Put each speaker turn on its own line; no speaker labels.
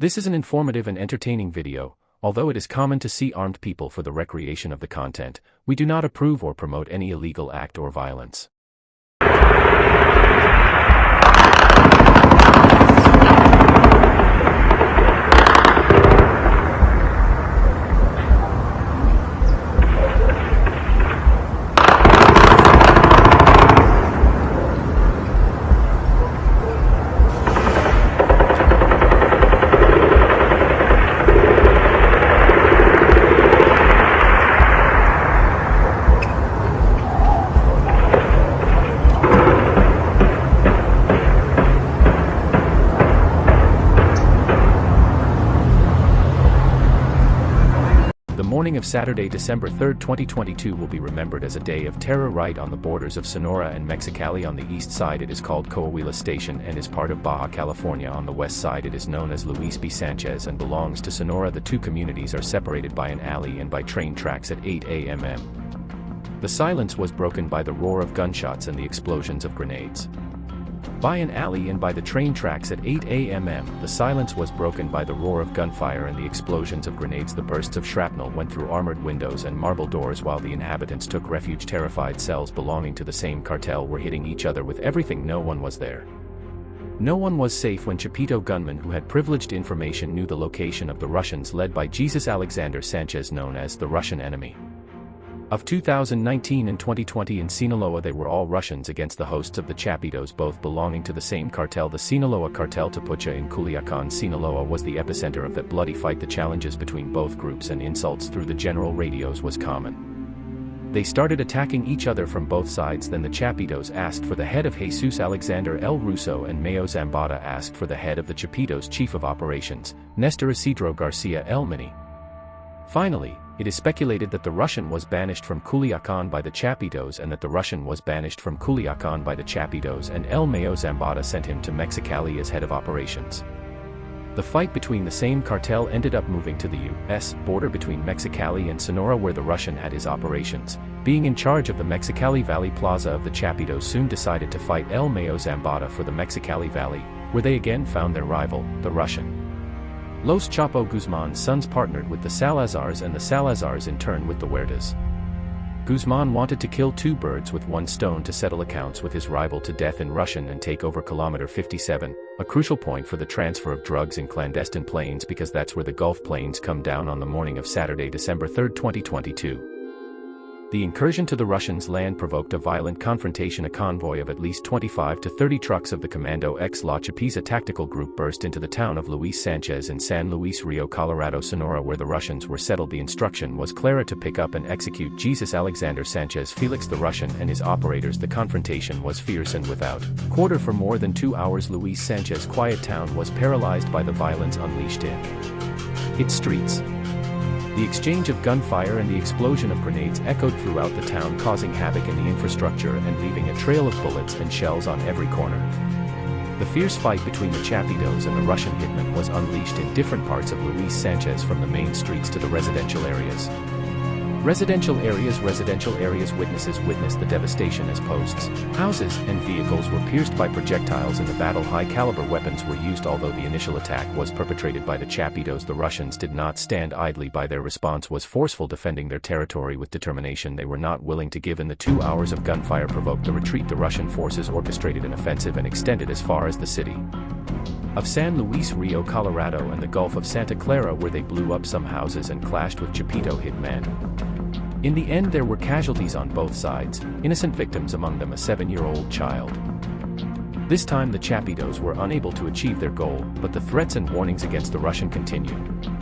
This is an informative and entertaining video. Although it is common to see armed people for the recreation of the content, we do not approve or promote any illegal act or violence. The morning of Saturday, December 3, 2022 will be remembered as a day of terror right on the borders of Sonora and Mexicali. On the east side it is called Coahuila Station and is part of Baja California. On the west side it is known as Luis B. Sanchez and belongs to Sonora. The two communities are separated by an alley and by train tracks at 8 a.m. The silence was broken by the roar of gunshots and the explosions of grenades. By an alley and by the train tracks at 8 a.m. the silence was broken by the roar of gunfire and the explosions of grenades. The bursts of shrapnel went through armored windows and marble doors while the inhabitants took refuge. Terrified cells belonging to the same cartel were hitting each other with everything. No one was there. No one was safe when Chapito gunmen who had privileged information knew the location of the Russians led by Jesus Alexander Sanchez, known as the Russian enemy. Of 2019 and 2020 in Sinaloa, they were all Russians against the hosts of the Chapitos, both belonging to the same cartel. The Sinaloa cartel Tapucha in Culiacan, Sinaloa was the epicenter of that bloody fight. The challenges between both groups and insults through the general radios was common. They started attacking each other from both sides. Then the Chapitos asked for the head of Jesus Alexander El Russo and Mayo Zambada asked for the head of the Chapitos chief of operations, Nestor Isidro Garcia El Mini. Finally, it is speculated that the Russian was banished from Culiacan by the Chapitos and that the Russian was banished from Culiacan by the Chapitos and El Mayo Zambada sent him to Mexicali as head of operations. The fight between the same cartel ended up moving to the U.S. border between Mexicali and Sonora, where the Russian had his operations. Being in charge of the Mexicali Valley Plaza of the Chapitos soon decided to fight El Mayo Zambada for the Mexicali Valley, where they again found their rival, the Russian. Los Chapo Guzman's sons partnered with the Salazars and the Salazars in turn with the Huertas. Guzman wanted to kill two birds with one stone to settle accounts with his rival to death in Russian and take over Kilometer 57, a crucial point for the transfer of drugs in clandestine planes, because that's where the Gulf planes come down. On the morning of Saturday, December 3, 2022. The incursion to the Russians' land provoked a violent confrontation. A convoy of at least 25 to 30 trucks of the Commando X La Chapiza tactical group burst into the town of Luis Sanchez in San Luis Rio Colorado, Sonora, where the Russians were settled. The instruction was clear to pick up and execute Jesus Alexander Sanchez Felix the Russian and his operators. The confrontation was fierce and without quarter for more than 2 hours. Luis Sanchez's quiet town was paralyzed by the violence unleashed in its streets. The exchange of gunfire and the explosion of grenades echoed throughout the town, causing havoc in the infrastructure and leaving a trail of bullets and shells on every corner. The fierce fight between the Chapitos and the Russian hitmen was unleashed in different parts of Luis Sanchez, from the main streets to the residential areas. Residential areas witnesses witnessed the devastation as posts, houses, and vehicles were pierced by projectiles. In the battle, high-caliber weapons were used. Although the initial attack was perpetrated by the Chapitos, the Russians did not stand idly by. Their response was forceful, defending their territory with determination. They were not willing to give in. The 2 hours of gunfire provoked the retreat. The Russian forces orchestrated an offensive and extended as far as the city of San Luis Rio Colorado and the Gulf of Santa Clara, where they blew up some houses and clashed with Chapito hitmen. In the end, there were casualties on both sides, innocent victims, among them a 7-year-old child. This time the Chapitos were unable to achieve their goal, but the threats and warnings against the Russian continued.